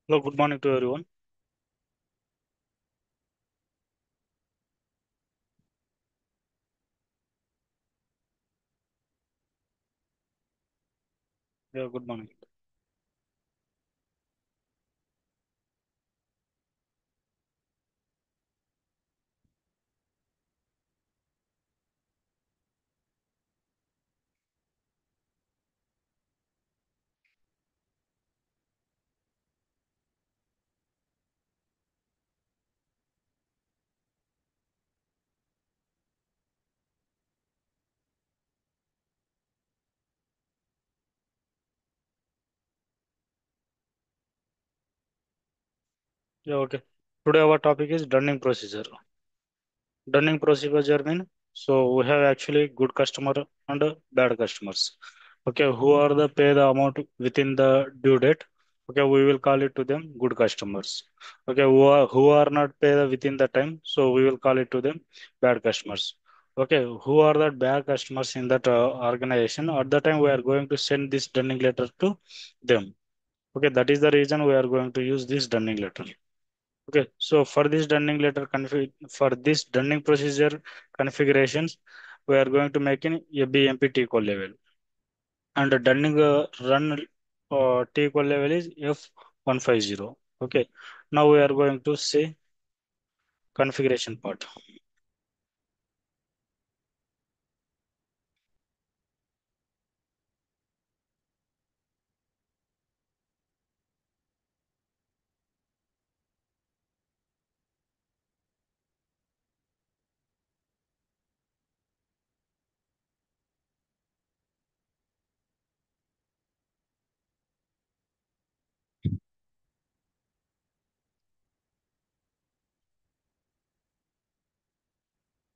Hello, good morning to everyone. Yeah, good morning. Yeah, okay. Today our topic is Dunning procedure. Dunning procedure mean so we have actually good customer and bad customers. Okay, who are the pay the amount within the due date? Okay, we will call it to them good customers. Okay, who are not pay the within the time, so we will call it to them bad customers. Okay, who are the bad customers in that organization? At the time we are going to send this Dunning letter to them. Okay, that is the reason we are going to use this Dunning letter. Okay, so for this Dunning procedure configurations, we are going to make in a BMP T-code level, and the Dunning run T-code level is F150. Okay, now we are going to see configuration part.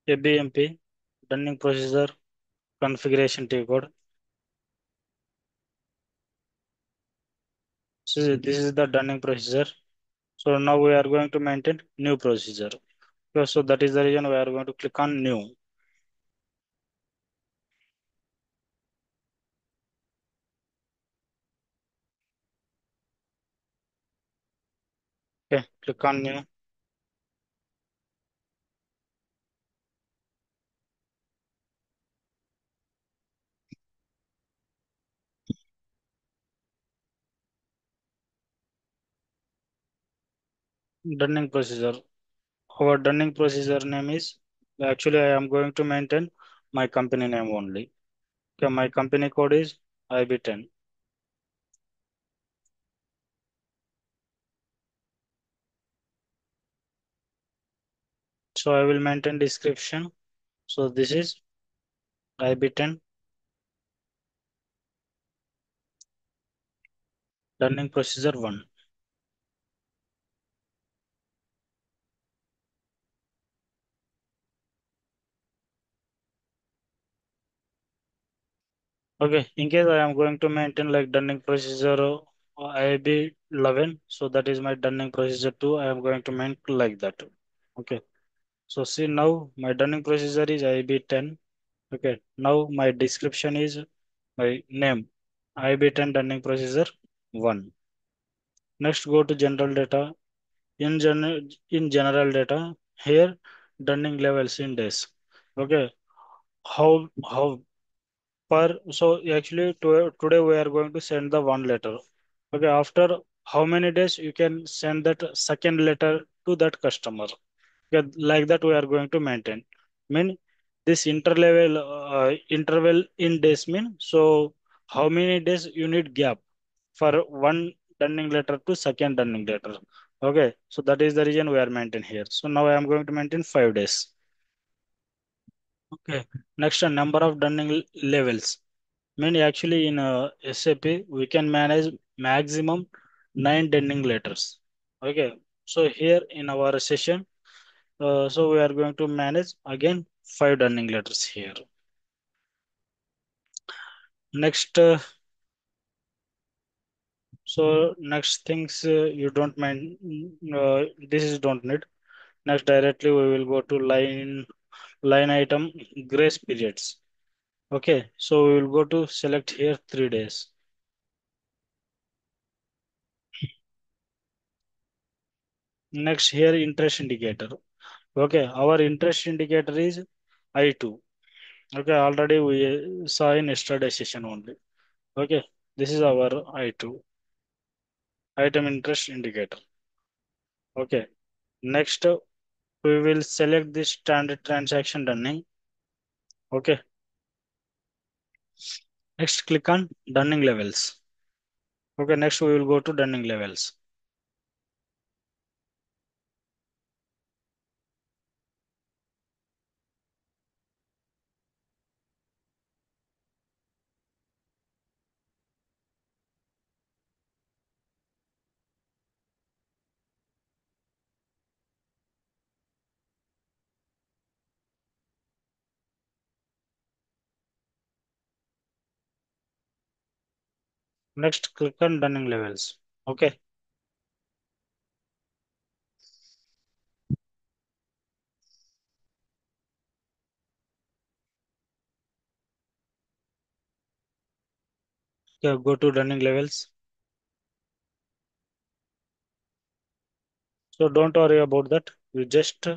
A BMP Dunning procedure configuration T-code. So this is the Dunning procedure. So now we are going to maintain new procedure. Okay, so that is the reason we are going to click on new. Okay, click on new. Dunning procedure. Our Dunning procedure name is actually I am going to maintain my company name only. Okay, my company code is IB10. So I will maintain description. So this is IB10 Dunning procedure 1. Okay, in case I am going to maintain like Dunning procedure IB11, so that is my Dunning procedure 2. I am going to maintain like that. Okay, so see now my Dunning procedure is IB10. Okay, now my description is my name IB10 Dunning procedure 1. Next, go to general data. In general data, here Dunning levels in days. Okay, how per so actually today we are going to send the one letter. Okay, after how many days you can send that second letter to that customer. Okay, like that we are going to maintain. Mean this interval in days mean so how many days you need gap for one Dunning letter to second Dunning letter. Okay, so that is the reason we are maintain here. So now I am going to maintain 5 days. Okay, next number of levels. Mean actually in SAP we can manage maximum 9 Dunning letters. Okay, so here in our session, so we are going to manage again 5 Dunning letters here. Next, so next things you don't mind. This is don't need. Next, directly we will go to line item grace periods. Okay, so we will go to select here 3 days. Next here interest indicator. Okay, our interest indicator is I2. Okay, already we saw in yesterday session only. Okay, this is our I2, item interest indicator. Okay, next we will select this standard transaction running. Okay, next click on Dunning levels. Okay, next we will go to Dunning levels. Next click on Dunning levels. Okay, okay, go to Dunning levels. So don't worry about that. You just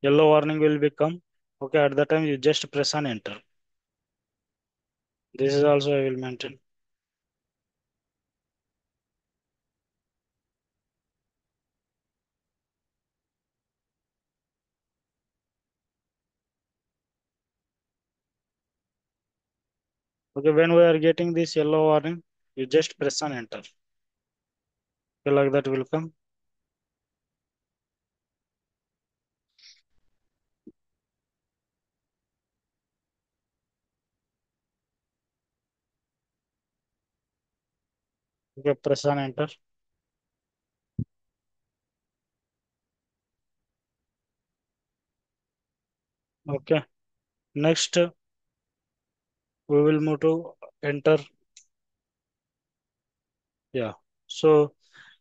yellow warning will become. Okay, at the time you just press on enter. This is also I will maintain. Okay, when we are getting this yellow warning, you just press on enter. Okay, like that will come. Okay, press on enter. Okay, next we will move to enter. Yeah. So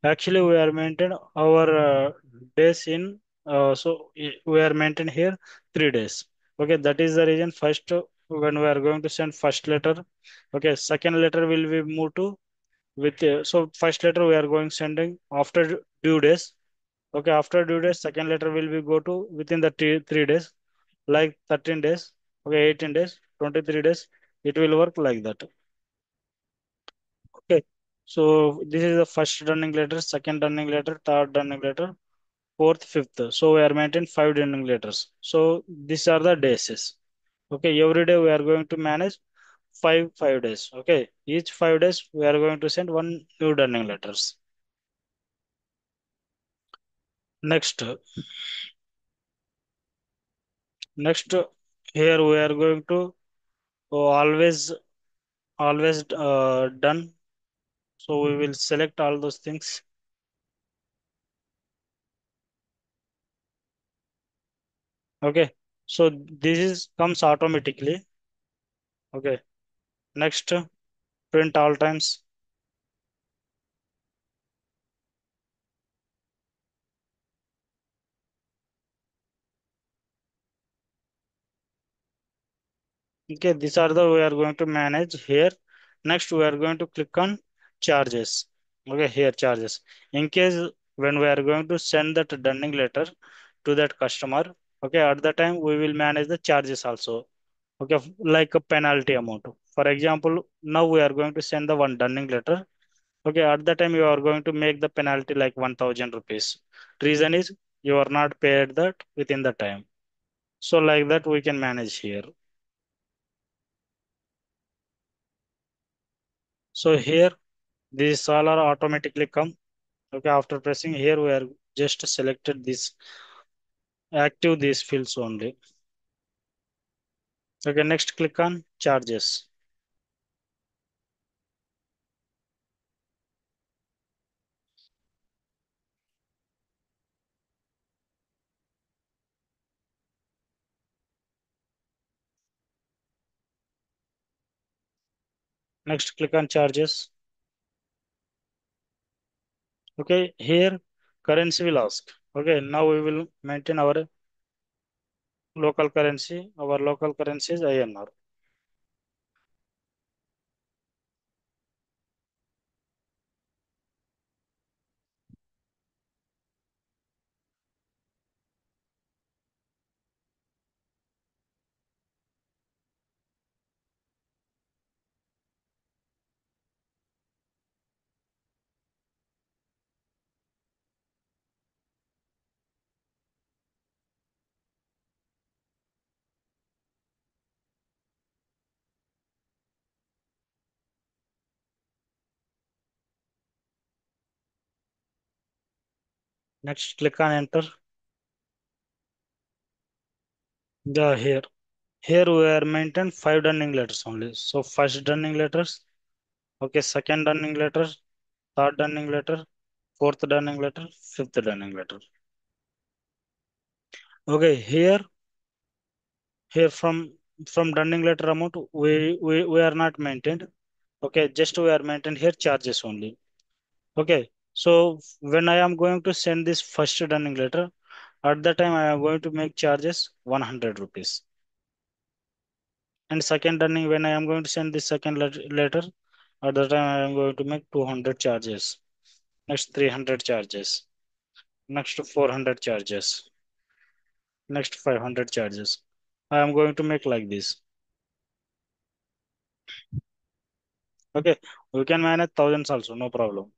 actually we are maintain our days in we are maintain here 3 days. Okay, that is the reason first when we are going to send first letter. Okay, second letter will be moved to with so first letter we are going sending after due days. Okay, after due days, second letter will be go to within the 3 days, like 13 days, okay, 18 days, 23 days. It will work like that. Okay. So this is the first running letter, second running letter, third running letter, fourth, fifth. So we are maintaining 5 running letters. So these are the days. Okay, every day we are going to manage 5 days. Okay, each 5 days we are going to send one new running letters. Next, next here we are going to always done. So we will select all those things. Okay, so this is comes automatically. Okay, next print all times. Okay, these are the we are going to manage here. Next, we are going to click on charges. Okay, here charges. In case when we are going to send that dunning letter to that customer, okay, at the time we will manage the charges also. Okay, like a penalty amount. For example, now we are going to send the one dunning letter. Okay, at the time you are going to make the penalty like 1000 rupees. Reason is you are not paid that within the time. So like that we can manage here. So here these all are automatically come. Okay, after pressing here, we are just selected this active these fields only. Okay, next click on charges. Next click on charges. Okay, here currency will ask. Okay, now we will maintain our local currency. Our local currency is INR. Next, click on enter. Yeah, here we are maintain five dunning letters only. So first dunning letters, okay, second dunning letter, third dunning letter, fourth dunning letter, fifth dunning letter. Okay, here from dunning letter amount we are not maintained. Okay, just we are maintained here charges only. Okay, so when I am going to send this first dunning letter, at that time I am going to make charges 100 rupees. And second dunning, when I am going to send this second letter, at that time I am going to make 200 charges. Next 300 charges. Next 400 charges. Next 500 charges. I am going to make like this. Okay, we can manage thousands also, no problem.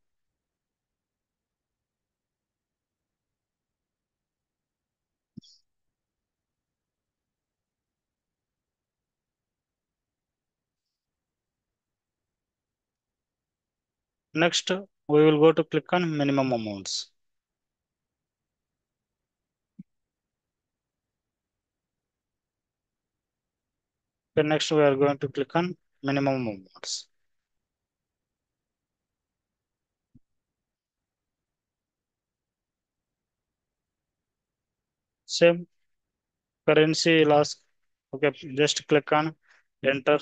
Next, we will go to click on minimum amounts. Okay, next we are going to click on minimum amounts. Same currency loss. Okay, just click on enter.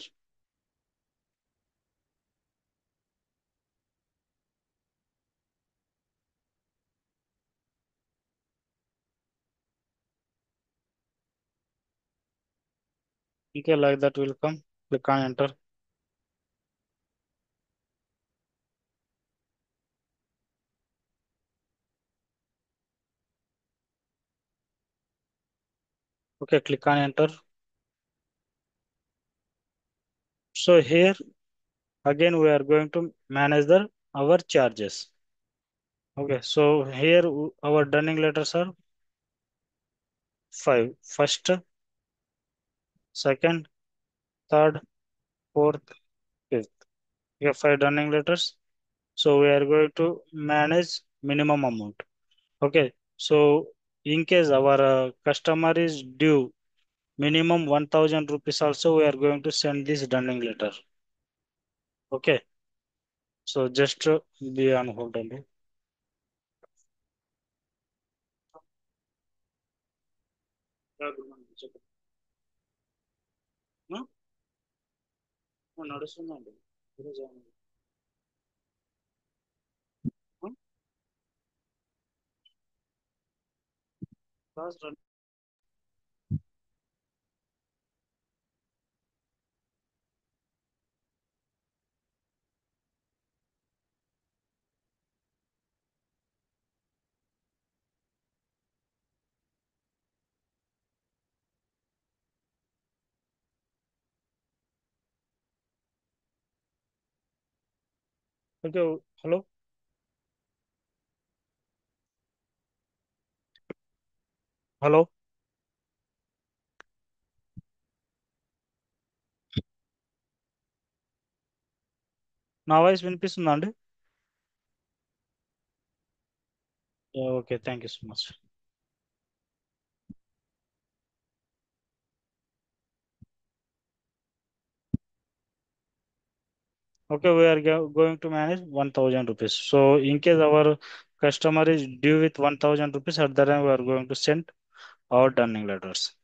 Okay, like that will come. Click on enter. Okay, click on enter. So here again we are going to manage the our charges. Okay, so here our dunning letters are five. First, second, third, fourth, fifth. We have five dunning letters. So we are going to manage minimum amount. Okay, so in case our customer is due minimum 1000 rupees also, we are going to send this dunning letter. Okay, so just be on hold only. నడుస్తుందండి ఈరోజు class run. Okay, hello. Hello, నా voice వినిపిస్తుందా అండి? Okay, thank you so much. Okay, we are going to manage 1000 rupees. So in case our customer is due with 1000 rupees, at that time we are going to send our dunning letters.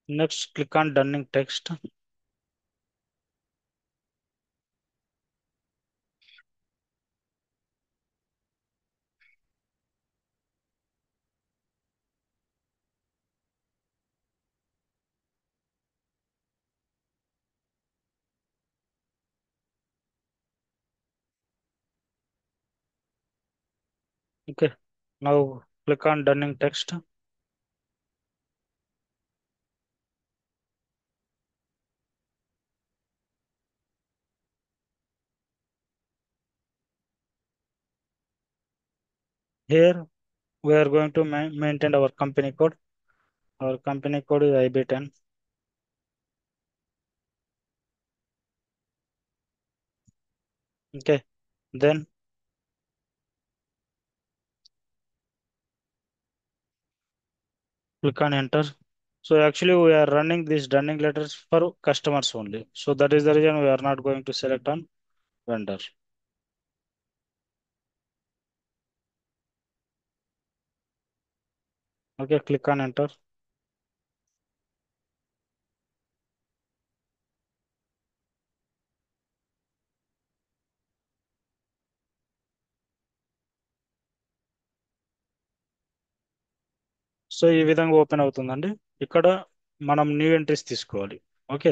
Next, click on dunning text. Okay, now click on dunning text. Here we are going to maintain our company code. Our company code is IB10. Okay, then click on enter. So actually we are running these dunning letters for customers only. So that is the reason we are not going to select on vendor. Okay, click on enter. So ఈ విధంగా open అవుతుందండి. ఇక్కడ మనం new entries తీసుకోవాలి. Okay,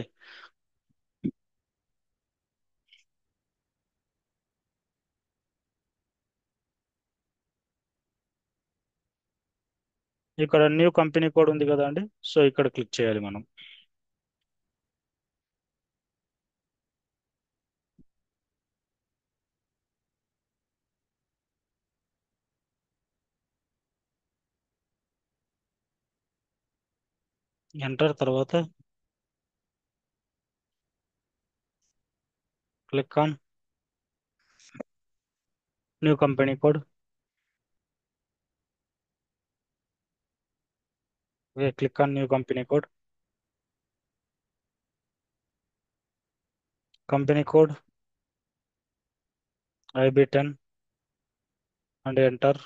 ఇక్కడ new company code ఉంది కదా అండి. సో ఇక్కడ క్లిక్ చేయాలి మనం. ఎంటర్ తర్వాత click on new company code. Click on new company code. Company code IB10 and enter.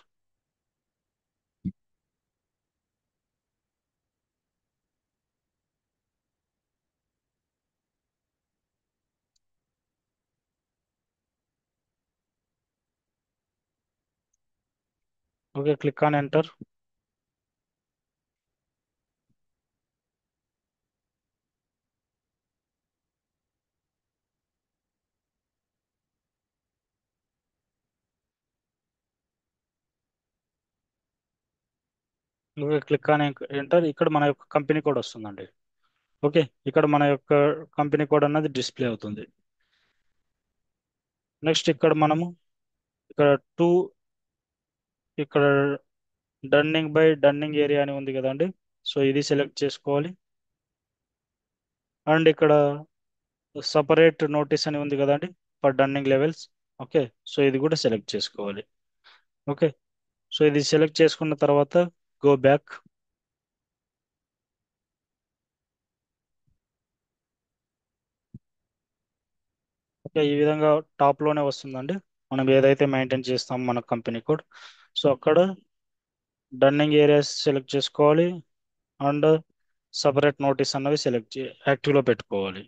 Okay, click on enter. Okay, click on enter. ఇక్కడ మన యొక్క కంపెనీ కోడ్ వస్తుందండి. ఓకే, ఇక్కడ మన యొక్క కంపెనీ కోడ్ అన్నది డిస్ప్లే అవుతుంది. నెక్స్ట్ ఇక్కడ మనము ఇక్కడ టూ ఇక్కడ డన్నింగ్ ఏరియా అని ఉంది కదండి. సో ఇది సెలెక్ట్ చేసుకోవాలి. అండ్ ఇక్కడ సపరేట్ నోటీస్ అని ఉంది కదండి for dunning levels. Okay, so ఇది కూడా సెలెక్ట్ చేసుకోవాలి. ఓకే, సో ఇది సెలెక్ట్ చేసుకున్న తర్వాత గో బ్యాక్. ఓకే, ఈ విధంగా టాప్ లోనే వస్తుందండి. మనం ఏదైతే మెయింటైన్ చేస్తాం మన కంపెనీ కోడ్. సో అక్కడ డన్నింగ్ ఏరియాస్ సెలెక్ట్ చేసుకోవాలి. అండ్ సపరేట్ నోటీస్ అన్నవి యాక్టివ్లో పెట్టుకోవాలి.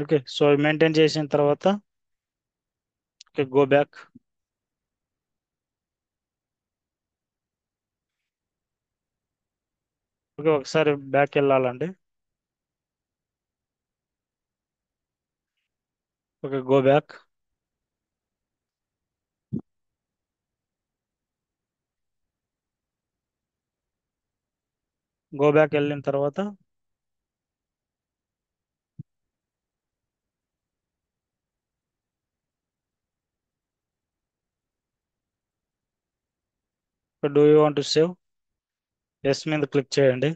ఓకే, సో మెయింటైన్ చేసిన తర్వాత ఓకే గో బ్యాక్. ఓకే, ఒకసారి బ్యాక్ వెళ్ళాలండి. Okay, go back. Go back వెళ్ళిన తర్వాత do you want to save yes మీద క్లిక్ చేయండి.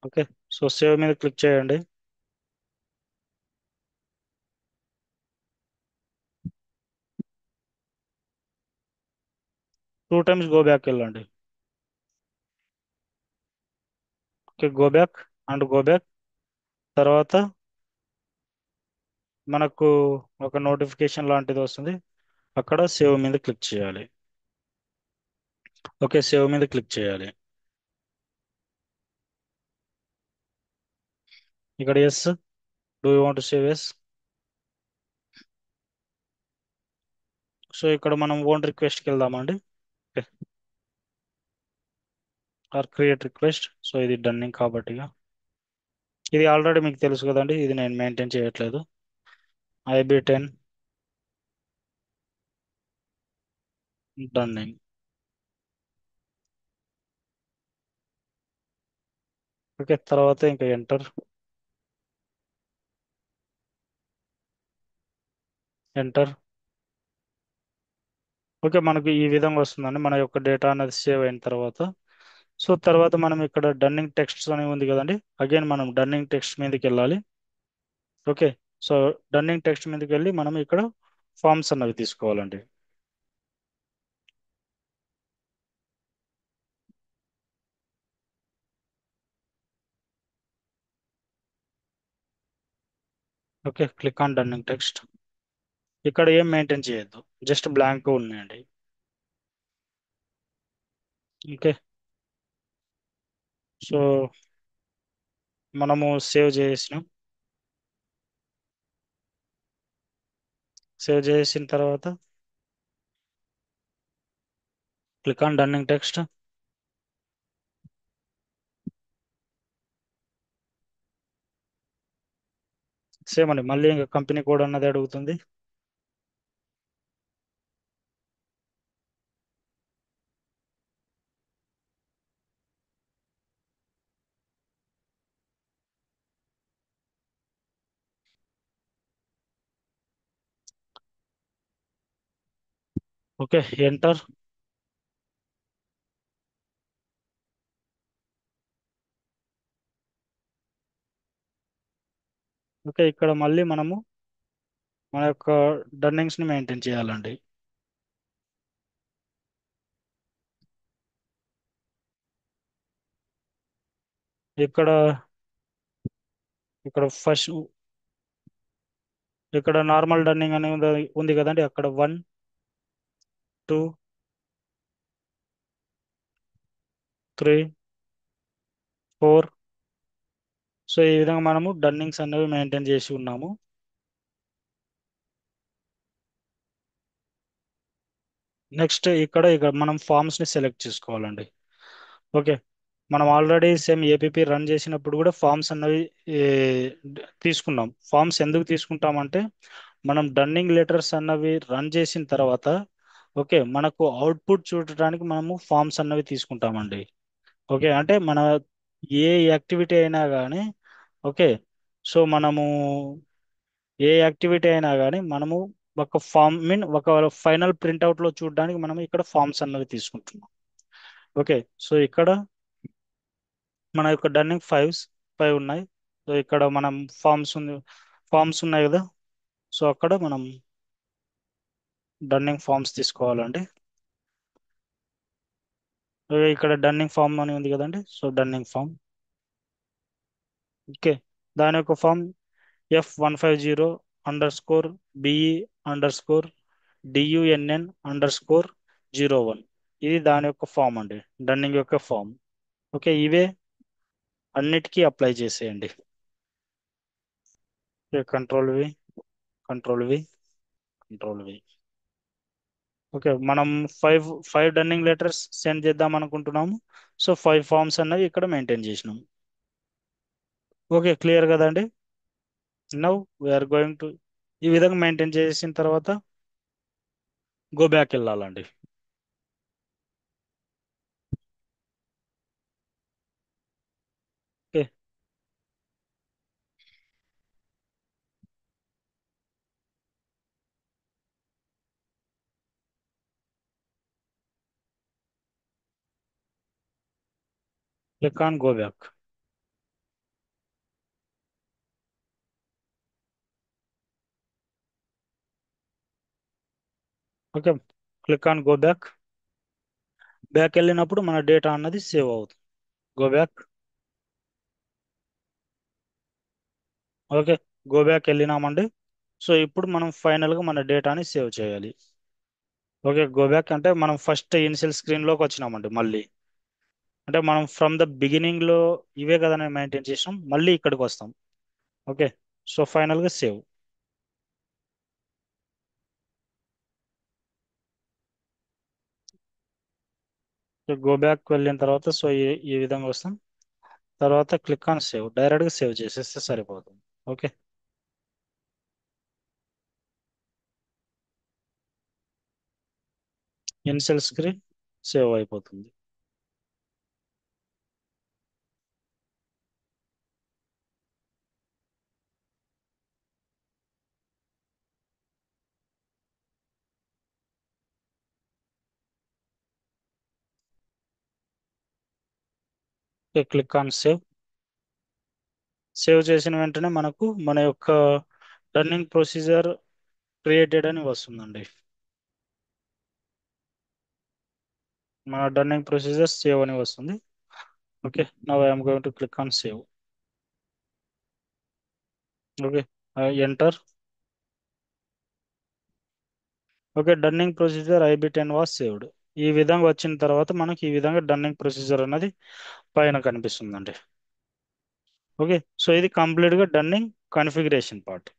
ఓకే, సో సేవ్ మీద క్లిక్ చేయండి. టూ టైమ్స్ గో బ్యాక్ వెళ్ళండి. Okay, go back and go back. తర్వాత మనకు ఒక నోటిఫికేషన్ లాంటిది వస్తుంది. అక్కడ సేవ్ మీద క్లిక్ చేయాలి. ఓకే, సేవ్ మీద క్లిక్ చేయాలి. ఇక్కడ yes, do you want save yes. So ఇక్కడ మనం ఓన్ రిక్వెస్ట్కి వెళ్దామండి. Okay, or create request. So ఇది డన్నింగ్ కాబట్టి ఇది ఆల్రెడీ మీకు తెలుసు కదండి, ఇది నేను మెయింటైన్ చేయట్లేదు. IB10 dunning. ఓకే, తర్వాత ఇంకా ఎంటర్. ఎంటర్. ఓకే, మనకు ఈ విధంగా వస్తుందండి మన యొక్క డేటా అనేది సేవ్ అయిన తర్వాత. సో తర్వాత మనం ఇక్కడ డన్నింగ్ టెక్స్ట్ అని ఉంది కదండి, అగైన్ మనం డన్నింగ్ టెక్స్ట్ మీదకి వెళ్ళాలి. ఓకే, సో డన్నింగ్ టెక్స్ట్ మీదకి వెళ్ళి మనం ఇక్కడ ఫార్మ్స్ అన్నవి తీసుకోవాలండి. Okay, click on dunning text. ఇక్కడ ఏం మెయింటైన్ చేయొద్దు, జస్ట్ బ్లాంక్ ఉన్నాయండి. ఓకే, సో మనము సేవ్ చేసినాం. సేవ్ చేసిన తర్వాత click on dunning text. Same అండి, మళ్ళీ ఇంకా కంపెనీ కోడ్ అన్నది అడుగుతుంది. Okay, enter. ఓకే, ఇక్కడ మళ్ళీ మనము మన యొక్క డన్నింగ్స్ ని మెయింటైన్ చేయాలండి. ఇక్కడ ఇక్కడ ఫస్ట్ ఇక్కడ నార్మల్ డన్నింగ్ అని ఉంది కదండి, అక్కడ 1, 2, 3, 4. సో ఈ విధంగా మనము డన్నింగ్స్ అనేవి మెయింటైన్ చేసి ఉన్నాము. నెక్స్ట్ ఇక్కడ మనం ఫార్మ్స్ ని సెలెక్ట్ చేసుకోవాలండి. ఓకే, మనం ఆల్రెడీ సేమ్ ఏపీపీ రన్ చేసినప్పుడు కూడా ఫార్మ్స్ అన్నవి ఏ, తీసుకున్నాం. ఫార్మ్స్ ఎందుకు తీసుకుంటామంటే మనం డన్నింగ్ లెటర్స్ అన్నవి రన్ చేసిన తర్వాత ఓకే మనకు అవుట్పుట్ చూడటానికి మనము ఫార్మ్స్ అన్నవి తీసుకుంటామండి. ఓకే, అంటే మన ఏ యాక్టివిటీ అయినా కానీ ఓకే, సో మనము ఏ యాక్టివిటీ అయినా కానీ మనము ఒక ఫామ్ మీన్ ఒక ఫైనల్ ప్రింట్అవుట్ లో చూడడానికి మనం ఇక్కడ ఫార్మ్స్ అన్నవి తీసుకుంటున్నాం. ఓకే, సో ఇక్కడ మన యొక్క డన్నింగ్ ఫైవ్ ఉన్నాయి. సో ఇక్కడ మనం ఫార్మ్స్ ఉన్నాయి కదా, సో అక్కడ మనం డన్నింగ్ ఫార్మ్స్ తీసుకోవాలండి. ఇక్కడ డన్నింగ్ ఫామ్ అని ఉంది కదండి, సో డన్నింగ్ ఫామ్. ఓకే, దాని యొక్క ఫామ్ F150_BE_DUNN_01. ఇది దాని యొక్క ఫామ్ అండి, డన్నింగ్ యొక్క ఫామ్. ఓకే, ఇవే అన్నిటికీ అప్లై చేసేయండి. Control V, control V, control V. Okay, మనం five five dunning letters send చేద్దాం అనుకుంటున్నాము. సో 5 ఫార్మ్స్ అన్నవి ఇక్కడ మెయింటైన్ చేసినాం. ఓకే, క్లియర్ కదండి. నౌ వీఆర్ గోయింగ్ టు ఈ విధంగా మెయింటైన్ చేసిన తర్వాత గో బ్యాక్ వెళ్ళాలండి. Okay, click on go back. Okay, click on go back. Back వెళ్ళినప్పుడు మన డేటా అన్నది సేవ్ అవుతుంది. Go back. Okay, go back వెళ్ళినామండి. సో ఇప్పుడు మనం ఫైనల్ గా మన డేటాని సేవ్ చేయాలి. ఓకే, గో బ్యాక్ అంటే మనం ఫస్ట్ ఇనిషియల్ స్క్రీన్ లోకి వచ్చినామండి మళ్ళీ. అంటే మనం ఫ్రమ్ ద బిగినింగ్ లో ఇవే కదా మెయింటైన్ చేసాం, మళ్ళీ ఇక్కడికి వస్తాం. ఓకే, సో ఫైనల్ గా సేవ్. గో బ్యాక్ వెళ్ళిన తర్వాత సో ఈ విధంగా వస్తాం. తర్వాత క్లిక్ ఆన్ సేవ్, డైరెక్ట్ గా సేవ్ చేసేస్తే సరిపోతుంది. ఓకే. ఇన్షియల్ స్క్రీన్ సేవ్ అయిపోతుంది. Click on save. సేవ్ చేసిన వెంటనే మనకు మన యొక్క రన్నింగ్ ప్రొసీజర్ క్రియేటెడ్ అని వస్తుందండి. మన రన్నింగ్ ప్రొసీజర్ సేవ్ అని వస్తుంది. Okay, now I'm going to click on save. Okay, enter. Okay, dunning procedure IB10 was saved. ఈ విధంగా వచ్చిన తర్వాత మనకి ఈ విధంగా డన్నింగ్ ప్రొసీజర్ అనేది పైన కనిపిస్తుందండి. ఓకే, సో ఇది కంప్లీట్ గా dunning configuration part.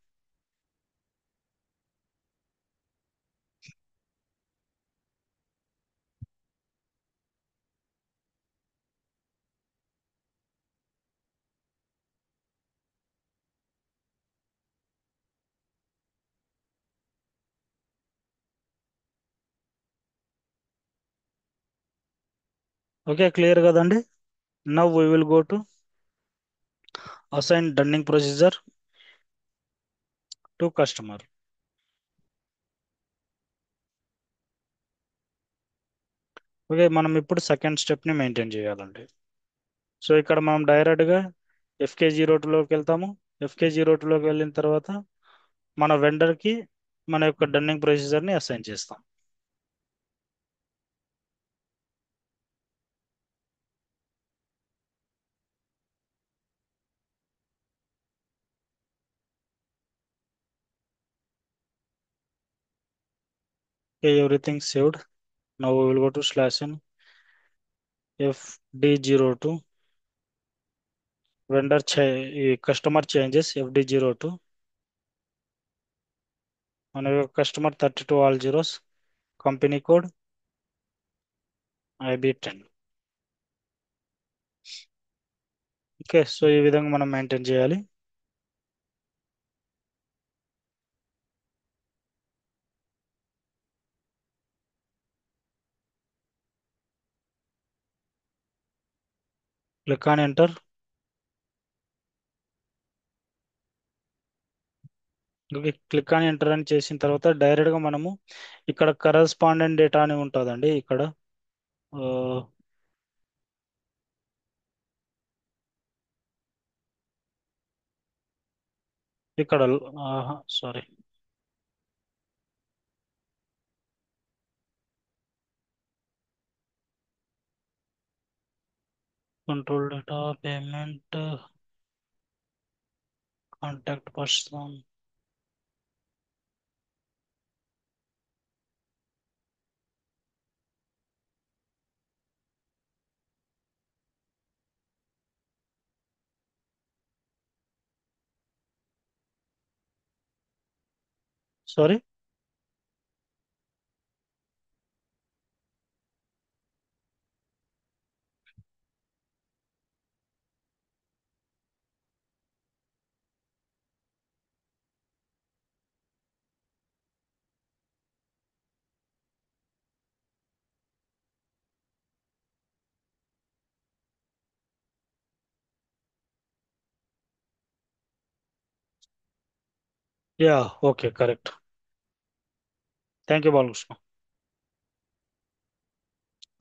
Okay, clear కదండి. Now we will go to assign dunning procedure to customer. Okay, మనం ఇప్పుడు సెకండ్ స్టెప్ ని మెయింటైన్ చేయాలండి. సో ఇక్కడ మనం డైరెక్ట్ గా FK02లోకి వెళ్తాము. FK02లోకి వెళ్ళిన తర్వాత మన వెండర్ కి మన యొక్క డన్నింగ్ ప్రొసీజర్ ని అసైన్ చేస్తాం. Okay, everything saved. Now we will go to /n FD02 customer changes FD02 మన customer 32 all zeros, company code IB10. Okay, so ఈ విధంగా మనం మెయింటైన్ చేయాలి. Click on enter. Okay, click on enter అని చేసిన తర్వాత డైరెక్ట్ గా మనము ఇక్కడ కరస్పాండెంట్ డేటా అని ఉంటుందండి. ఇక్కడ ఆ, ఇక్కడ sorry, control data payment contact person. Sorry, yeah, okay, correct. Thank you Balakrishna.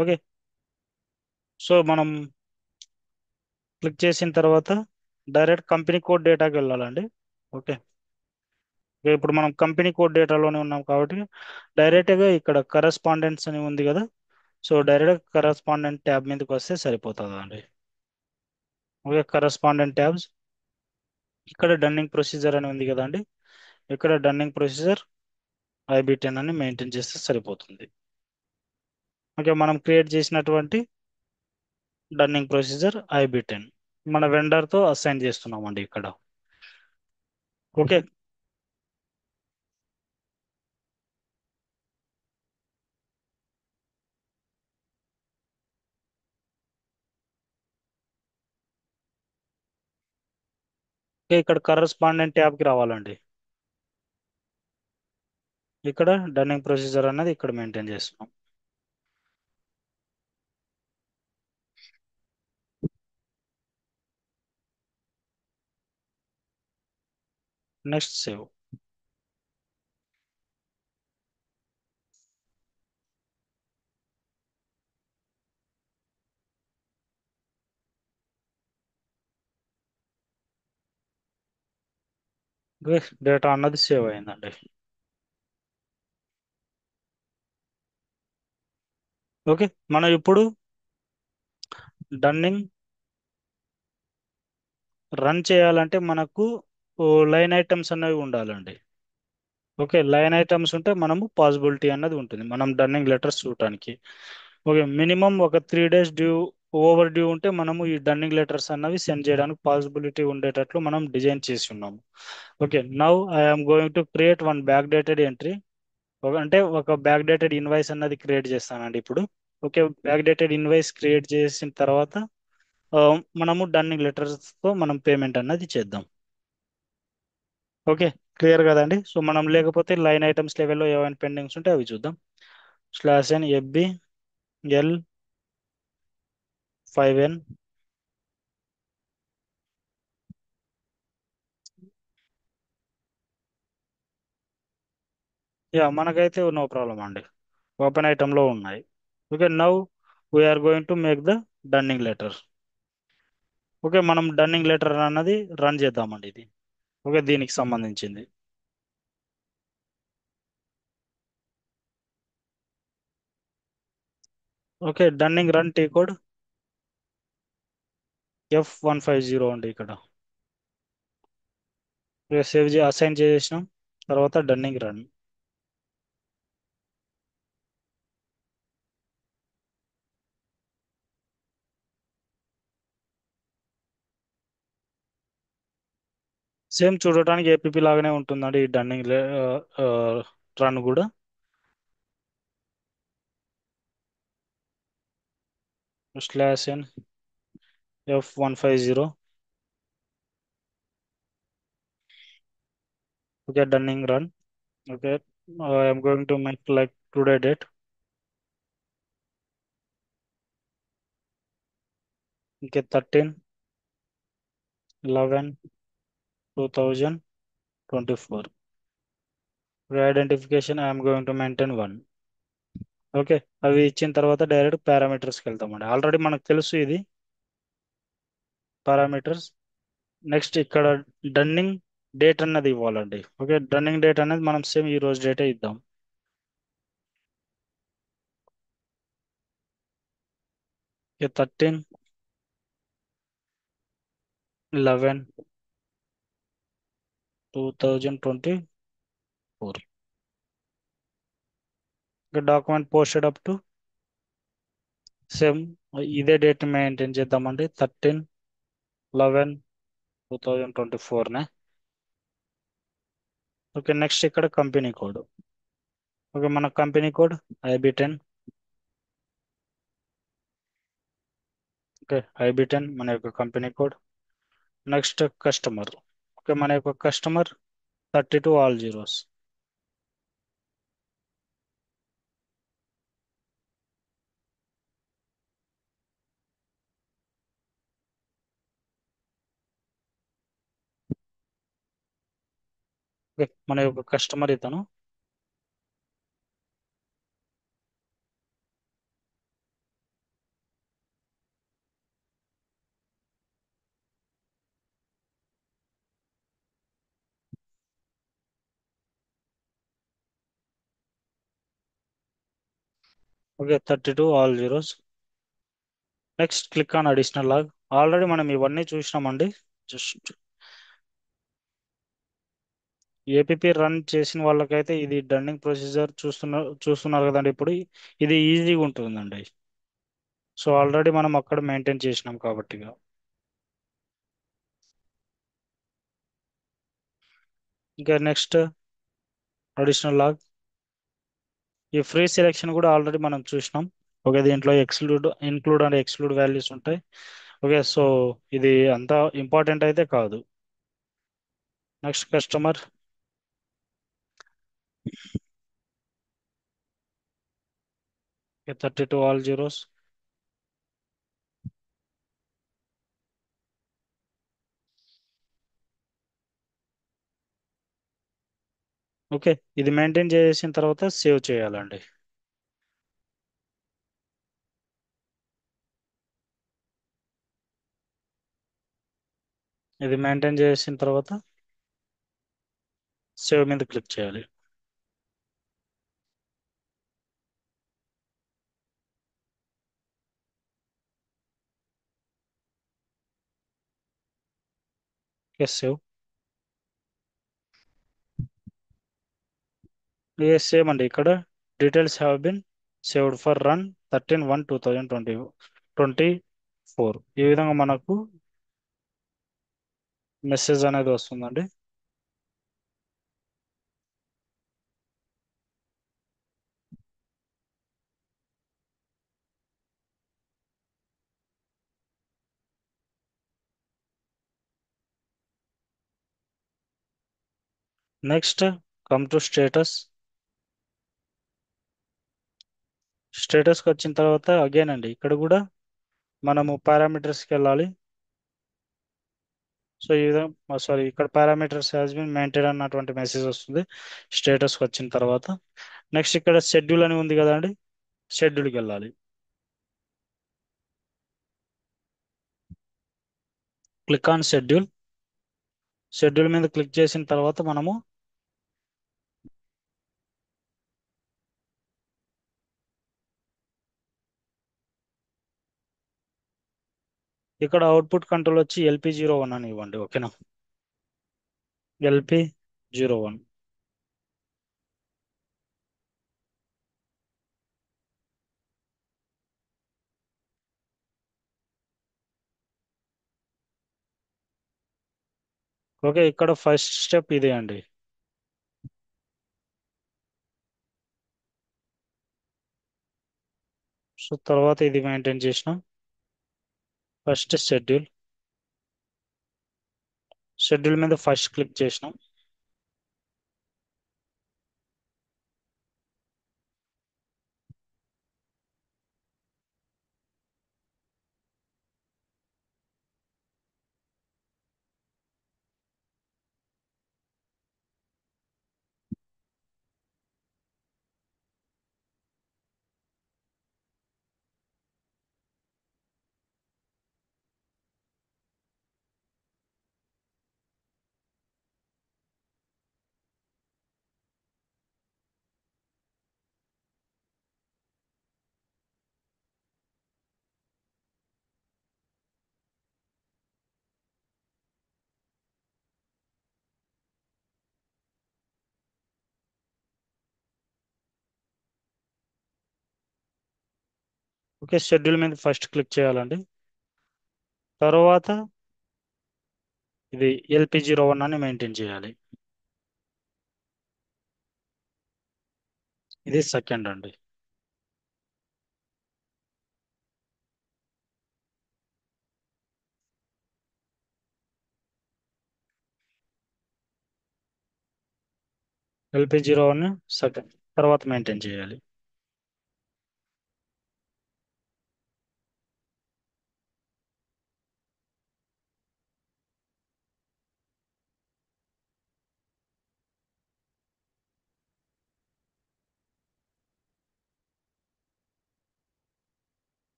Okay, so మనం క్లిక్ చేసిన తర్వాత డైరెక్ట్ కంపెనీ కోడ్ డేటాకి వెళ్ళాలండి. ఓకే, ఇప్పుడు మనం కంపెనీ కోడ్ డేటాలోనే ఉన్నాం కాబట్టి డైరెక్ట్గా ఇక్కడ కరస్పాండెన్స్ అని ఉంది కదా, సో డైరెక్ట్ కరస్పాండెంట్ ట్యాబ్ మీదకి వస్తే సరిపోతుంది అండి. ఓకే, కరస్పాండెంట్ ట్యాబ్స్, ఇక్కడ డన్నింగ్ ప్రొసీజర్ అని ఉంది కదండి, ఇక్కడ డన్నింగ్ ప్రొసీజర్ IB10 అని మెయింటైన్ చేస్తే సరిపోతుంది. ఓకే, మనం క్రియేట్ చేసినటువంటి డన్నింగ్ ప్రొసీజర్ IB10 మన వెండర్తో అసైన్ చేస్తున్నామండి ఇక్కడ. ఓకే, ఇక్కడ కరస్పాండెంట్ ట్యాబ్కి రావాలండి. ఇక్కడ డన్నింగ్ ప్రొసీజర్ అనేది ఇక్కడ మెయింటైన్ చేస్తున్నాం. Next save. డేటా అన్నది సేవ్ అయిందండి. ఓకే, మనం ఇప్పుడు డన్నింగ్ రన్ చేయాలంటే మనకు లైన్ ఐటమ్స్ అనేవి ఉండాలండి. ఓకే, లైన్ ఐటమ్స్ ఉంటే మనము పాసిబిలిటీ అన్నది ఉంటుంది మనం డన్నింగ్ లెటర్స్ చూడటానికి. ఓకే, మినిమం ఒక 3 days డ్యూ ఓవర్ డ్యూ ఉంటే మనము ఈ డన్నింగ్ లెటర్స్ అన్నవి సెండ్ చేయడానికి పాసిబిలిటీ ఉండేటట్లు మనం డిజైన్ చేసి ఉన్నాము. Okay, now I'm going to create one back dated entry. అంటే ఒక బ్యాక్ డేటెడ్ ఇన్వాయిస్ అన్నది క్రియేట్ చేస్తానండి ఇప్పుడు. Okay, back dated invoice create చేసిన తర్వాత ఆ, మనము డన్నింగ్ లెటర్స్తో మనం పేమెంట్ అన్నది చేద్దాం. ఓకే, క్లియర్ కదండి. సో మనం లేకపోతే లైన్ ఐటమ్స్ లెవెల్లో ఏమైనా పెండింగ్స్ ఉంటే అవి చూద్దాం. /n FB L 5N. Yeah, మనకైతే నో ప్రాబ్లం అండి, ఓపెన్ ఐటమ్ లో ఉన్నాయి. Okay, now we're going to make the dunning letter. Okay, మనం డన్నింగ్ లెటర్ అన్నది రన్ చేద్దామండి ఇది. ఓకే, దీనికి సంబంధించింది. Okay, dunning run T code F150 అండి ఇక్కడ. సేవ్ అసైన్ చేసేసినాం. తర్వాత డన్నింగ్ రన్. సేమ్ చూడటానికి ఏపీపీ లాగానే ఉంటుందండి ఈ డన్నింగ్ రన్ కూడా. /n F150. Okay, dunning run. Okay, I'm going to make like today date. Okay, 13/11/2024. Identification I'm going to maintain 1. Okay, అవి ఇచ్చిన తర్వాత డైరెక్ట్ పారామీటర్స్కి వెళ్తామండి. ఆల్రెడీ మనకు తెలుసు ఇది పారామీటర్స్. నెక్స్ట్ ఇక్కడ డన్నింగ్ డేట్ అన్నది ఇవ్వాలండి. ఓకే, డన్నింగ్ డేట్ అనేది మనం సేమ్ ఈ రోజు డేటే ఇద్దాం. Okay, 13/11/2024. Document posted up to same ఇదే డేట్ మెయింటైన్ చేద్దామండి, 13/11/2024నే. ఓకే, నెక్స్ట్ ఇక్కడ కంపెనీ కోడ్. ఓకే, మన company code IB10. Okay, IB10 మన యొక్క company code. Next customer. Okay, మన యొక్క కస్టమర్ 32 ఆల్ జీరోస్. ఓకే, మన యొక్క కస్టమర్ ఇతను. Okay, 32 all zeros. Next click on additional log. Already మనం ఇవన్నీ చూసినామండి. జస్ట్ ఏపీపీ రన్ చేసిన వాళ్ళకైతే ఇది డన్నింగ్ ప్రొసీజర్ చూస్తున్నారు కదండి ఇప్పుడు. ఇది ఈజీగా ఉంటుందండి. సో ఆల్రెడీ మనం అక్కడ మెయింటైన్ చేసినాం కాబట్టి ఇక. ఇంకా నెక్స్ట్ అడిషనల్ లాగ్. ఈ ఫ్రీ సెలెక్షన్ కూడా ఆల్రెడీ మనం చూసినాం. ఓకే, దీంట్లో ఇన్క్లూడ్ అండ్ ఎక్స్క్లూడ్ వాల్యూస్ ఉంటాయి. ఓకే, సో ఇది అంత ఇంపార్టెంట్ అయితే కాదు. Next customer. 32 all zeros. Okay, ఇది మెయింటైన్ చేసిన తర్వాత సేవ్ చేయాలండి. ఇది మెయింటైన్ చేసిన తర్వాత సేవ్ మీద క్లిక్ చేయాలి. Yes save. ఎస్ సేమ్ అండి, ఇక్కడ details have been saved for run 13/1/2024. ఈ విధంగా మనకు మెసేజ్ అనేది వస్తుందండి. Next come to status. స్టేటస్కి వచ్చిన తర్వాత అగైన్ అండి, ఇక్కడ కూడా మనము పారామీటర్స్కి వెళ్ళాలి. సో ఈ విధంగా సారీ, ఇక్కడ పారామీటర్స్ హ్యాస్ బిన్ మెయింటైన్ అన్నటువంటి మెసేజ్ వస్తుంది స్టేటస్కి వచ్చిన తర్వాత. నెక్స్ట్ ఇక్కడ షెడ్యూల్ అని ఉంది కదా అండి, షెడ్యూల్కి వెళ్ళాలి. Click on schedule. షెడ్యూల్ మీద క్లిక్ చేసిన తర్వాత మనము ఇక్కడ అవుట్పుట్ కంట్రోల్ వచ్చి LP01 అని ఇవ్వండి. ఓకేనా, LP01. ఓకే, ఇక్కడ ఫస్ట్ స్టెప్ ఇదే అండి. సో తర్వాత ఇది మెయింటైన్ చేసినాం. First schedule. షెడ్యూల్ మీద ఫస్ట్ క్లిక్ చేసినాం. ఓకే, షెడ్యూల్ మీద ఫస్ట్ క్లిక్ చేయాలండి. తర్వాత ఇది LP01 అని మెయింటైన్ చేయాలి. ఇది సెకండ్ అండి. LP01 సెకండ్ తర్వాత మెయింటైన్ చేయాలి.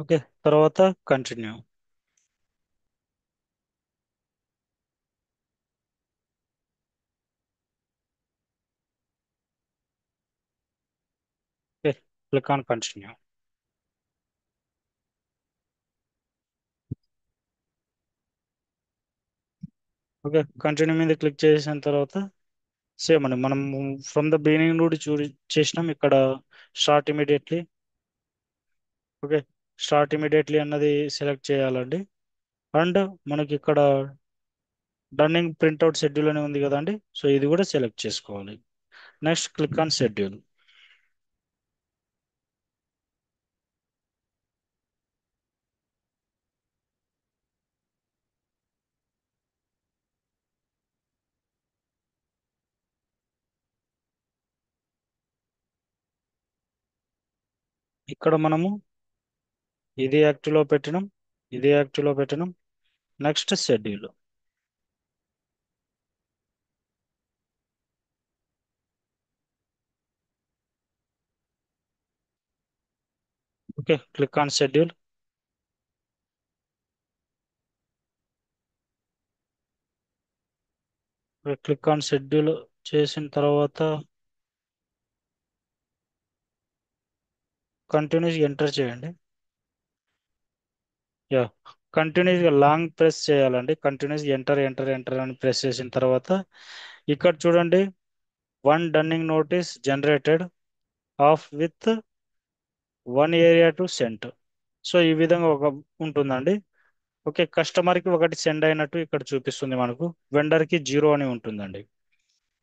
ఓకే, తర్వాత continue. Okay, click on continue. Okay, continue మీద క్లిక్ చేసిన తర్వాత సేమ్ అండి, మనం ఫ్రమ్ ద బిగినింగ్ నుండి చేసినాం. ఇక్కడ start immediately. Okay, start immediately అన్నది సెలెక్ట్ చేయాలండి. అండ్ మనకి ఇక్కడ రన్నింగ్ ప్రింట్అవుట్ షెడ్యూల్ అని ఉంది కదండి, సో ఇది కూడా సెలెక్ట్ చేసుకోవాలి. Next click on schedule. ఇక్కడ మనము ఇది యాక్టివ్లో పెట్టినాం, ఇది యాక్టివ్లో పెట్టినాం. Next schedule. Okay, click on schedule. Click on schedule చేసిన తర్వాత కంటిన్యూస్ ఎంటర్ చేయండి. యా, కంటిన్యూస్గా లాంగ్ ప్రెస్ చేయాలండి. కంటిన్యూస్ ఎంటర్ ఎంటర్ ఎంటర్ అని ప్రెస్ చేసిన తర్వాత ఇక్కడ చూడండి, one dunning notice generated of with one area to sent. So ఈ విధంగా ఒక ఉంటుందండి. ఓకే, కస్టమర్కి ఒకటి సెండ్ అయినట్టు ఇక్కడ చూపిస్తుంది మనకు, వెండర్కి జీరో అని ఉంటుందండి.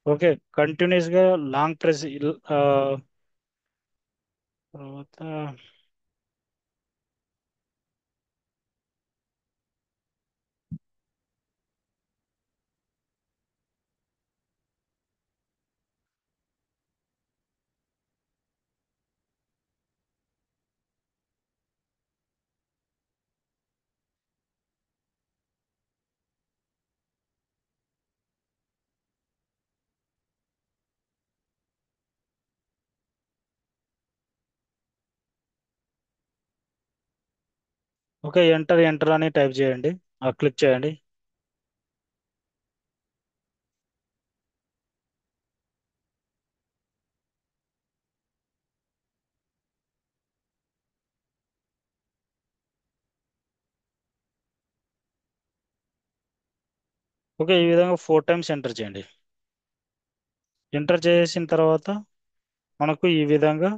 ఓకే, కంటిన్యూస్గా లాంగ్ ప్రెస్ తర్వాత ఓకే, ఎంటర్ ఎంటర్ అని టైప్ చేయండి, క్లిక్ చేయండి. ఓకే, ఈ విధంగా 4 టైమ్స్ ఎంటర్ చేయండి. ఎంటర్ చేసిన తర్వాత మనకు ఈ విధంగా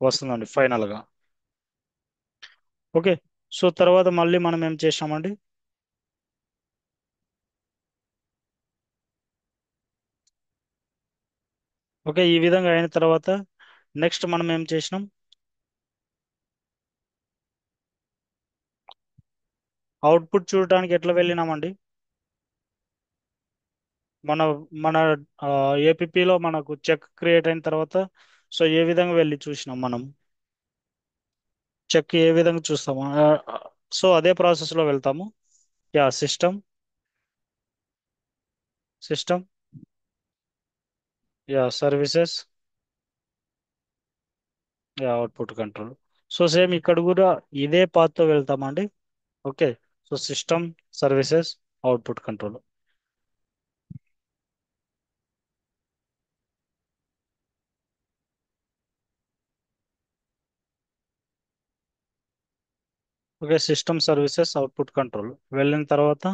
వస్తుందండి ఫైనల్గా. ఓకే, సో తర్వాత మళ్ళీ మనం ఏం చేసామండి, ఓకే ఈ విధంగా అయిన తర్వాత నెక్స్ట్ మనం ఏం చేసినాం, అవుట్పుట్ చూడటానికి ఎట్లా వెళ్ళినామండి. మన మన ఏపీపీలో మనకు చెక్ క్రియేట్ అయిన తర్వాత సో ఏ విధంగా వెళ్ళి చూసినాం మనం, చెక్ ఏ విధంగా చూస్తాము, సో అదే ప్రాసెస్లో వెళ్తాము. Yeah, system, system, yeah services, yeah output control. So same ఇక్కడ కూడా ఇదే పాత్తో వెళ్తామండి. Okay, so system, services, output control. Okay, system services output control వెళ్ళిన తర్వాత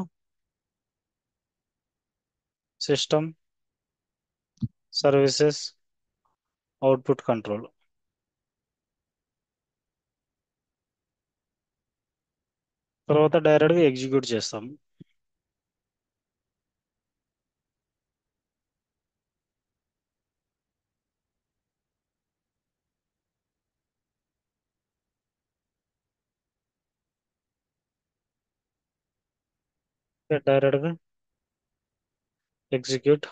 సిస్టమ్ సర్వీసెస్ అవుట్పుట్ కంట్రోల్. తర్వాత డైరెక్ట్గా ఎగ్జిక్యూట్ చేస్తాం. డైరెక్ట్గా ఎగ్జిక్యూట్.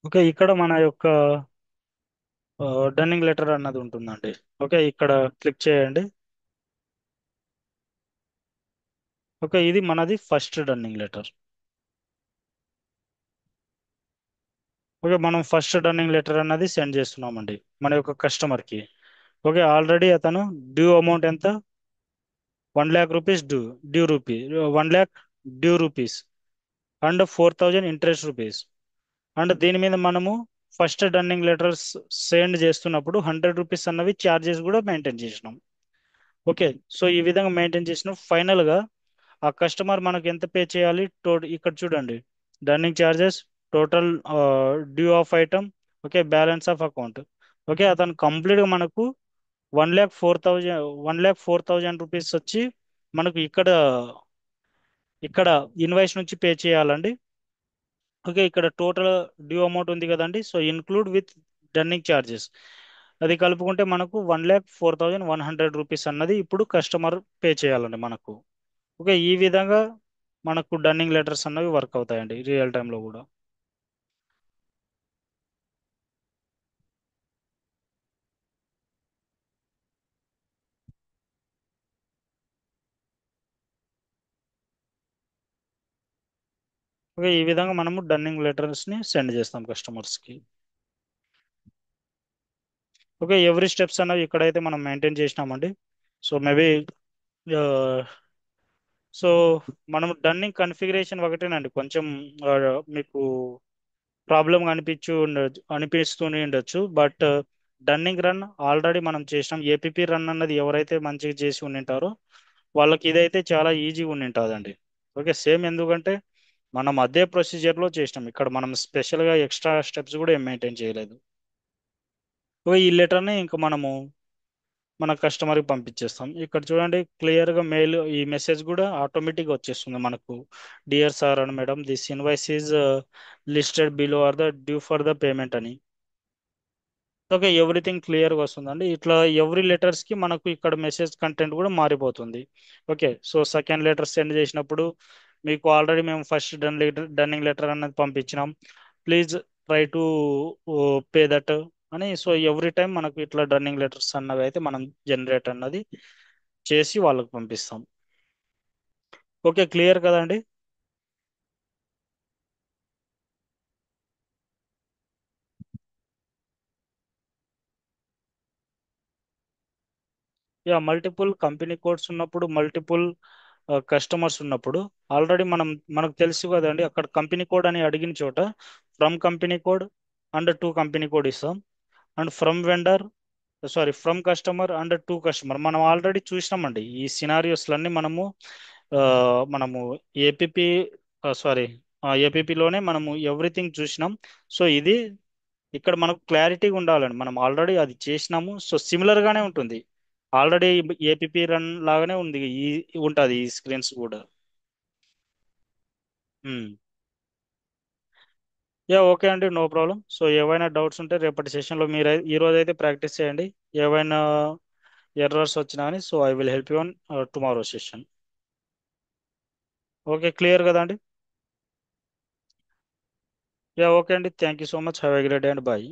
ఓకే, ఇక్కడ మన యొక్క డన్నింగ్ లెటర్ అన్నది ఉంటుందండి. ఓకే, ఇక్కడ క్లిక్ చేయండి. ఓకే, ఇది మనది ఫస్ట్ డన్నింగ్ లెటర్. ఓకే, మనం ఫస్ట్ డన్నింగ్ లెటర్ అన్నది సెండ్ చేస్తున్నామండి మన యొక్క కస్టమర్కి. ఓకే, ఆల్రెడీ అతను డ్యూ అమౌంట్ ఎంత, 1 lakh rupees due, due rupee 1 lakh due rupees and 4,000 interest rupees. And దీని మీద మనము ఫస్ట్ రన్నింగ్ లెటర్స్ సెండ్ చేస్తున్నప్పుడు 100 రూపీస్ అన్నవి ఛార్జెస్ కూడా మెయింటైన్ చేసినాం. ఓకే, సో ఈ విధంగా మెయింటైన్ చేసిన ఫైనల్గా ఆ కస్టమర్ మనకు ఎంత పే చేయాలి, ఇక్కడ చూడండి, running charges, total due of item, okay balance of account. Okay, అతను కంప్లీట్గా మనకు 1,04,000 వచ్చి మనకు ఇక్కడ ఇక్కడ ఇన్వాయిస్ నుంచి పే చేయాలండి. ఓకే, ఇక్కడ టోటల్ డ్యూ అమౌంట్ ఉంది కదండి, so include with running charges అది కలుపుకుంటే మనకు 1,04,100 రూపీస్ అన్నది ఇప్పుడు కస్టమర్ పే చేయాలండి మనకు. ఓకే, ఈ విధంగా మనకు డన్నింగ్ లెటర్స్ అన్నవి వర్క్ అవుతాయండి రియల్ టైంలో కూడా. ఓకే, ఈ విధంగా మనము డన్నింగ్ లెటర్స్ని సెండ్ చేస్తాం కస్టమర్స్కి. ఓకే, ఎవ్రీ స్టెప్స్ అనేవి ఇక్కడైతే మనం మెయింటైన్ చేసినామండి. సో మేబీ సో మనం డన్నింగ్ కన్ఫిగరేషన్ ఒకటేనండి కొంచెం ఆ, మీకు ప్రాబ్లం అనిపిస్తూనే ఉండొచ్చు. బట్ డన్నింగ్ రన్ ఆల్రెడీ మనం చేసినాం. ఏపీపీ రన్ అన్నది ఎవరైతే మంచిగా చేసి ఉండింటారో వాళ్ళకి ఇదైతే చాలా ఈజీ ఉండింటుందండి. ఓకే, సేమ్ ఎందుకంటే మనం అదే ప్రొసీజర్లో చేసినాం. ఇక్కడ మనం స్పెషల్గా ఎక్స్ట్రా స్టెప్స్ కూడా ఏం మెయింటైన్ చేయలేదు. ఓకే, ఈ లెటర్ని ఇంకా మనము మన కస్టమర్కి పంపించేస్తాం. ఇక్కడ చూడండి క్లియర్గా మెయిల్ ఈ మెసేజ్ కూడా ఆటోమేటిక్గా వచ్చేస్తుంది మనకు. Dear sir and madam, this invoice is listed below are the due for the payment అని. ఓకే, ఎవ్రీథింగ్ క్లియర్గా వస్తుందండి. ఇట్లా ఎవ్రీ లెటర్స్కి మనకు ఇక్కడ మెసేజ్ కంటెంట్ కూడా మారిపోతుంది. Okay, so second letter send చేసినప్పుడు మీకు ఆల్రెడీ మేము ఫస్ట్ డన్నింగ్ లెటర్ అనేది పంపించినాం, please try to pay that అని. సో ఎవ్రీ టైం మనకు ఇట్లా డన్నింగ్ లెటర్స్ అన్నవి అయితే మనం జనరేట్ అన్నది చేసి వాళ్ళకి పంపిస్తాం. ఓకే, క్లియర్ కదండి. యా, మల్టిపుల్ కంపెనీ కోడ్స్ ఉన్నప్పుడు, మల్టిపుల్ కస్టమర్స్ ఉన్నప్పుడు ఆల్రెడీ మనకు తెలుసు కదండి, అక్కడ కంపెనీ కోడ్ అని అడిగిన చోట from company code and to company code ఇస్తాం. And from vendor, sorry from customer and to customer మనం ఆల్రెడీ చూసినామండి. ఈ సినారియోస్లన్నీ ఆ, మనము ఏపీపీ సారీ ఏపీపీలోనే మనము ఎవ్రీథింగ్ చూసినాం. సో ఇది ఇక్కడ మనకు క్లారిటీగా ఉండాలండి, మనం ఆల్రెడీ అది చేసినాము. సో సిమిలర్ గానే ఉంటుంది, ఆల్రెడీ ఏపీపీ రన్ లాగానే ఉంది, ఉంటుంది ఈ స్క్రీన్స్ కూడా. యా, ఓకే అండి, నో ప్రాబ్లం. సో ఏవైనా డౌట్స్ ఉంటే రేపటి సెషన్లో మీరు ఈ రోజు అయితే ప్రాక్టీస్ చేయండి. ఏవైనా ఎర్రర్స్ వచ్చినా కానీ so I will help you on tomorrow session. Okay, clear కదా అండి. యా, ఓకే అండి, thank you so much, have a great day and bye.